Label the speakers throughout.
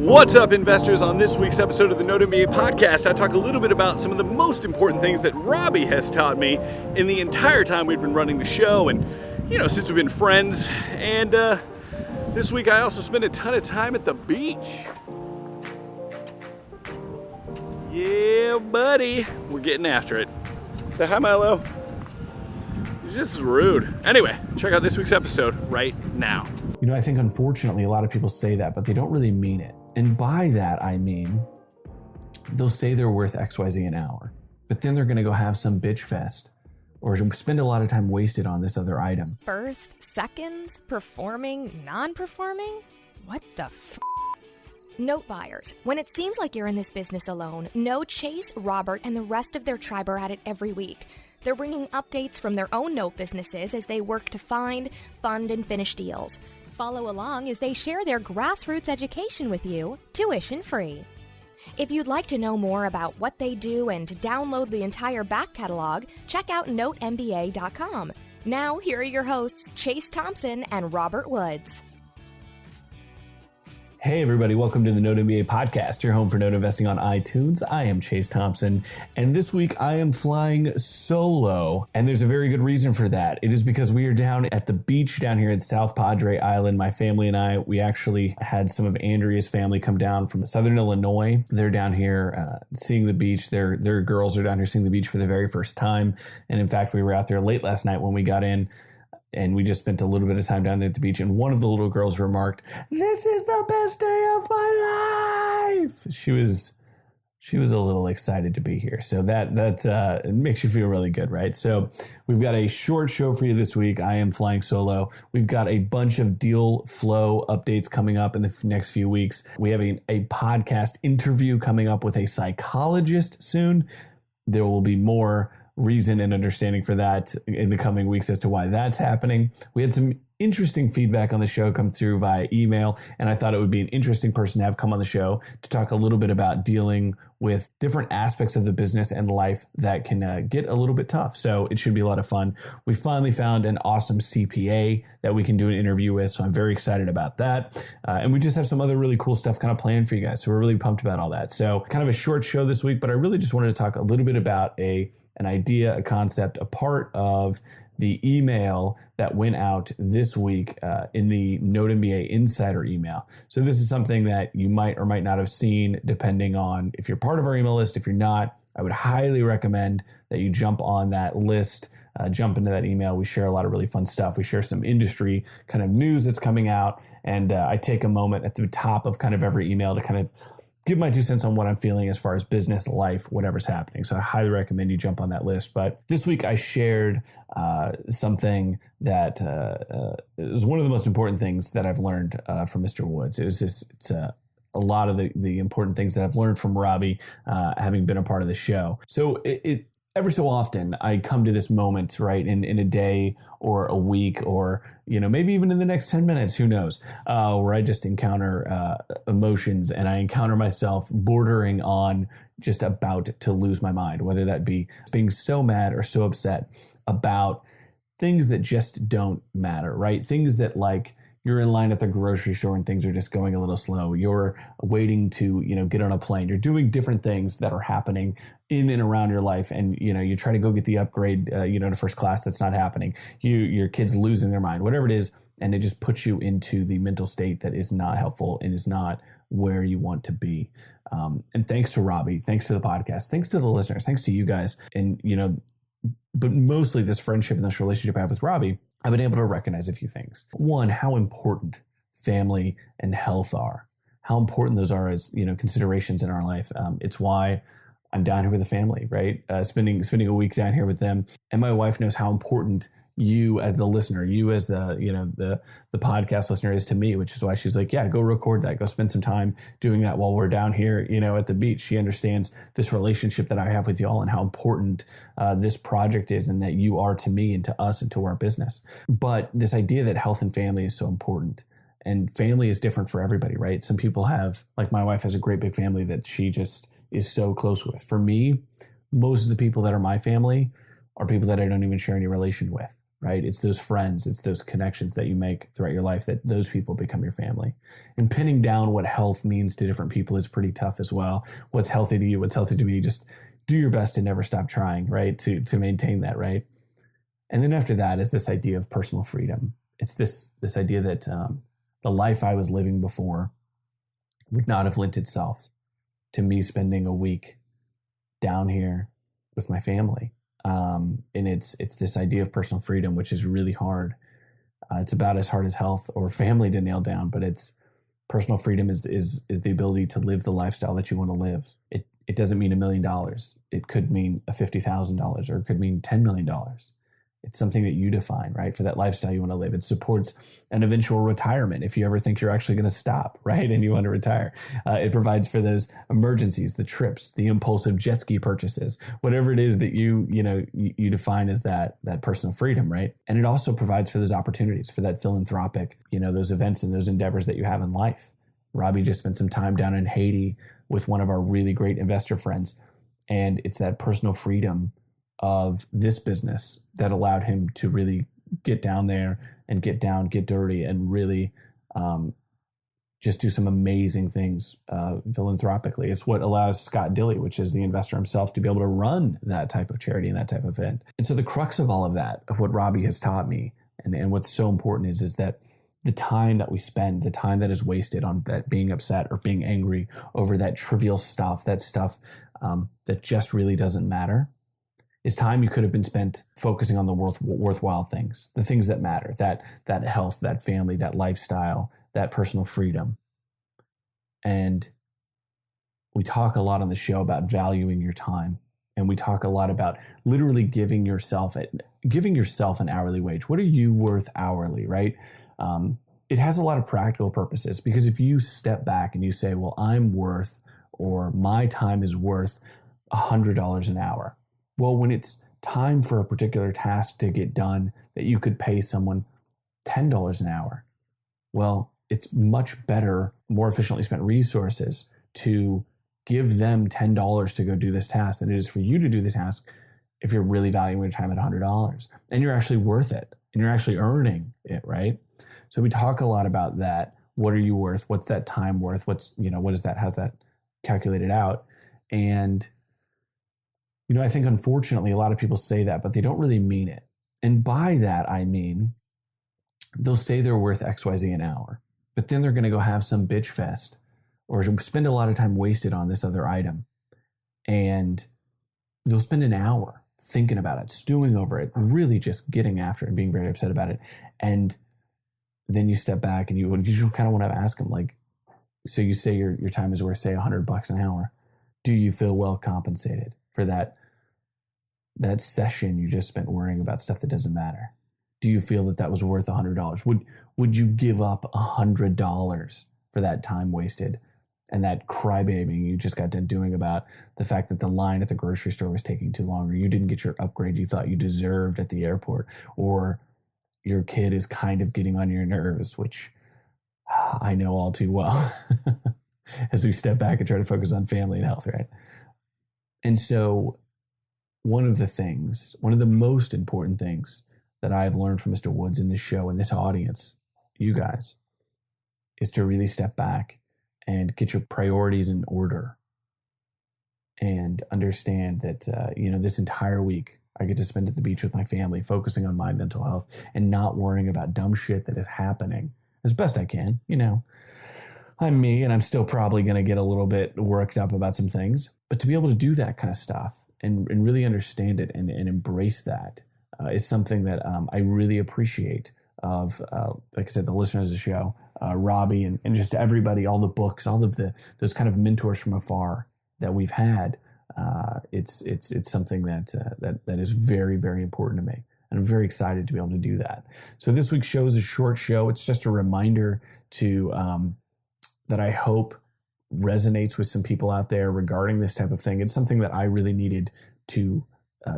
Speaker 1: What's up, investors? On this week's episode of the Note MBA podcast, I talk a little bit about some of the most important things that Robbie has taught me in the entire time we've been running the show and, since we've been friends. And this week I also spent a ton of time at the beach. Yeah, buddy. We're getting after it. Say hi, Milo. He's just rude. Anyway, check out this week's episode right now.
Speaker 2: I think unfortunately a lot of people say that, but they don't really mean it. And by that, I mean, they'll say they're worth XYZ an hour, but then they're going to go have some bitch fest or spend a lot of time wasted on this other item.
Speaker 3: First, seconds, performing, non-performing? What the f***? Note buyers, when it seems like you're in this business alone, know Chase, Robert, and the rest of their tribe are at it every week. They're bringing updates from their own note businesses as they work to find, fund, and finish deals. Follow along as they share their grassroots education with you, tuition free. If you'd like to know more about what they do and to download the entire back catalog, check out notemba.com. Now, here are your hosts, Chase Thompson and Robert Woods.
Speaker 2: Hey everybody, welcome to the Note MBA podcast, your home for note investing on iTunes. I am Chase Thompson, and this week I am flying solo, and there's a very good reason for that. It is because we are down at the beach down here in South Padre Island. My family and I, we actually had some of Andrea's family come down from Southern Illinois. They're down here seeing the beach. Their girls are down here seeing the beach for the very first time, and in fact, we were out there late last night when we got in. And we just spent a little bit of time down there at the beach. And one of the little girls remarked, "This is the best day of my life." She was a little excited to be here. So that it makes you feel really good, right? So we've got a short show for you this week. I am flying solo. We've got a bunch of deal flow updates coming up in the next few weeks. We have a podcast interview coming up with a psychologist soon. There will be more reason and understanding for that in the coming weeks as to why that's happening. We had some interesting feedback on the show come through via email, and I thought it would be an interesting person to have come on the show to talk a little bit about dealing with different aspects of the business and life that can get a little bit tough. So it should be a lot of fun. We finally found an awesome CPA that we can do an interview with, so I'm very excited about that. And we just have some other really cool stuff kind of planned for you guys, so we're really pumped about all that. So kind of a short show this week, but I really just wanted to talk a little bit about an idea, a concept, a part of the email that went out this week in the Note MBA Insider email. So this is something that you might or might not have seen depending on if you're part of our email list. If you're not, I would highly recommend that you jump on that list, jump into that email. We share a lot of really fun stuff. We share some industry kind of news that's coming out. And I take a moment at the top of kind of every email to kind of give my 2 cents on what I'm feeling as far as business, life, whatever's happening. So I highly recommend you jump on that list. But this week I shared something that is one of the most important things that I've learned from Mr. Woods. It's a lot of the important things that I've learned from Robbie, having been a part of the show. So every so often I come to this moment, right, in a day or a week or, maybe even in the next 10 minutes, who knows, where I just encounter emotions and I encounter myself bordering on just about to lose my mind, whether that be being so mad or so upset about things that just don't matter, right? Things that like you're in line at the grocery store and things are just going a little slow. You're waiting to, get on a plane. You're doing different things that are happening in and around your life. And, you try to go get the upgrade, to first class. That's not happening. Your kid's losing their mind, whatever it is. And it just puts you into the mental state that is not helpful and is not where you want to be. And thanks to Robbie, thanks to the podcast, thanks to the listeners, thanks to you guys. And, but mostly this friendship and this relationship I have with Robbie, I've been able to recognize a few things. One, how important family and health are, how important those are as, considerations in our life. It's why I'm down here with the family, right? Spending a week down here with them. And my wife knows how important you as the listener, you as the podcast listener is to me, which is why she's like, yeah, go record that. Go spend some time doing that while we're down here, at the beach. She understands this relationship that I have with y'all and how important this project is and that you are to me and to us and to our business. But this idea that health and family is so important. And family is different for everybody, right? Some people have, like my wife has a great big family that she just is so close with. For me, most of the people that are my family are people that I don't even share any relation with. right? It's those friends, it's those connections that you make throughout your life, that those people become your family. And pinning down what health means to different people is pretty tough as well. What's healthy to you, what's healthy to me, just do your best to never stop trying, right? To maintain that, right? And then after that is this idea of personal freedom. It's this idea that the life I was living before would not have lent itself to me spending a week down here with my family. And it's this idea of personal freedom, which is really hard. It's about as hard as health or family to nail down, but it's personal freedom is the ability to live the lifestyle that you want to live. It doesn't mean $1 million. It could mean $50,000, or it could mean $10 million. It's something that you define, right? For that lifestyle you want to live. It supports an eventual retirement if you ever think you're actually going to stop, right? And you want to retire. It provides for those emergencies, the trips, the impulsive jet ski purchases, whatever it is that you define as that personal freedom, right? And it also provides for those opportunities, for that philanthropic, those events and those endeavors that you have in life. Robbie just spent some time down in Haiti with one of our really great investor friends. And it's that personal freedom of this business that allowed him to really get down there and get down, get dirty, and really just do some amazing things philanthropically. It's what allows Scott Dilley, which is the investor himself, to be able to run that type of charity and that type of event. And so the crux of all of that, of what Robbie has taught me, and what's so important is that the time that we spend, the time that is wasted on that being upset or being angry over that trivial stuff, that stuff that just really doesn't matter, is time you could have been spent focusing on the worthwhile things, the things that matter, that health, that family, that lifestyle, that personal freedom. And we talk a lot on the show about valuing your time. And we talk a lot about literally giving yourself an hourly wage. What are you worth hourly, right? It has a lot of practical purposes, because if you step back and you say, well, I'm worth, or my time is worth $100 an hour. Well, when it's time for a particular task to get done that you could pay someone $10 an hour, well, it's much better, more efficiently spent resources to give them $10 to go do this task than it is for you to do the task if you're really valuing your time at $100. And you're actually worth it, and you're actually earning it, right? So we talk a lot about that. What are you worth? What's that time worth? What is that? How's that calculated out? And I think unfortunately a lot of people say that, but they don't really mean it. And by that, I mean, they'll say they're worth XYZ an hour, but then they're going to go have some bitch fest or spend a lot of time wasted on this other item. And they'll spend an hour thinking about it, stewing over it, really just getting after it and being very upset about it. And then you step back and you kind of want to ask them, like, so you say your time is worth, say, $100 an hour. Do you feel well compensated for that session you just spent worrying about stuff that doesn't matter? Do you feel that was worth $100? Would you give up $100 for that time wasted and that crybabying you just got done doing about the fact that the line at the grocery store was taking too long, or you didn't get your upgrade you thought you deserved at the airport, or your kid is kind of getting on your nerves, which I know all too well as we step back and try to focus on family and health, right? And so one of the most important things that I've learned from Mr. Woods in this show and this audience, you guys, is to really step back and get your priorities in order and understand that, this entire week I get to spend at the beach with my family, focusing on my mental health and not worrying about dumb shit that is happening as best I can. I'm me, and I'm still probably going to get a little bit worked up about some things, but to be able to do that kind of stuff and really understand it and embrace that is something that I really appreciate of, like I said, the listeners of the show, Robbie, and just everybody, all the books, all of those kind of mentors from afar that we've had. It's something that is very, very important to me. And I'm very excited to be able to do that. So this week's show is a short show. It's just a reminder that I hope resonates with some people out there regarding this type of thing. It's something that I really needed to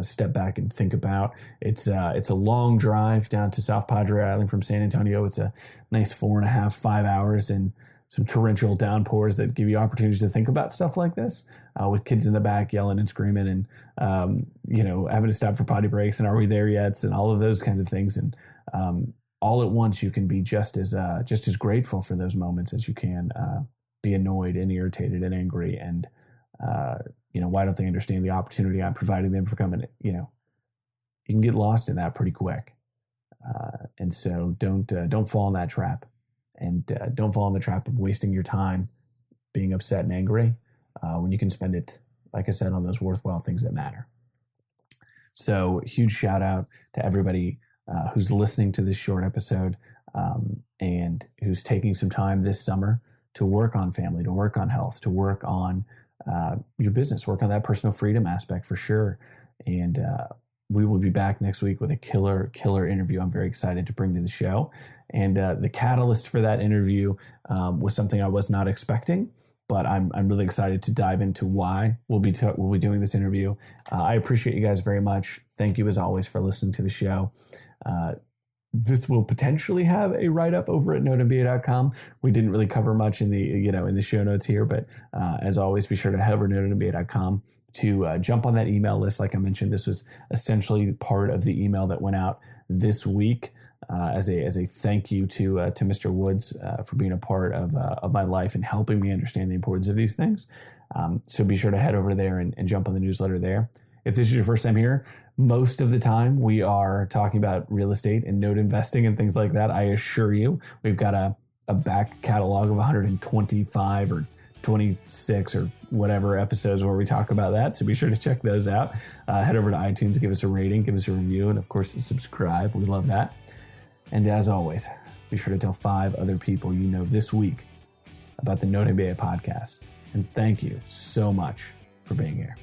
Speaker 2: step back and think about. It's a long drive down to South Padre Island from San Antonio. It's a nice 4.5, 5 hours, and some torrential downpours that give you opportunities to think about stuff like this, with kids in the back yelling and screaming and, having to stop for potty breaks and are we there yet and all of those kinds of things. And all at once you can be just as grateful for those moments as you can be annoyed and irritated and angry and, why don't they understand the opportunity I'm providing them for coming, you can get lost in that pretty quick. And so don't fall in that trap, and don't fall in the trap of wasting your time being upset and angry when you can spend it, like I said, on those worthwhile things that matter. So huge shout out to everybody who's listening to this short episode and who's taking some time this summer to work on family, to work on health, to work on your business, work on that personal freedom aspect for sure. And we will be back next week with a killer interview I'm very excited to bring to the show. And the catalyst for that interview was something I was not expecting, but I'm really excited to dive into why we'll be doing this interview. I appreciate you guys very much. Thank you as always for listening to the show. This will potentially have a write-up over at NoteMBA.com. We didn't really cover much in the show notes here, but as always, be sure to head over to NoteMBA.com to jump on that email list. Like I mentioned, this was essentially part of the email that went out this week as a thank you to Mr. Woods for being a part of my life and helping me understand the importance of these things. So be sure to head over there and jump on the newsletter there. If this is your first time here, most of the time we are talking about real estate and note investing and things like that. I assure you, we've got a back catalog of 125 or 26 or whatever episodes where we talk about that. So be sure to check those out. Head over to iTunes, give us a rating, give us a review, and of course, subscribe. We love that. And as always, be sure to tell 5 other people you know this week about the Note MBA podcast. And thank you so much for being here.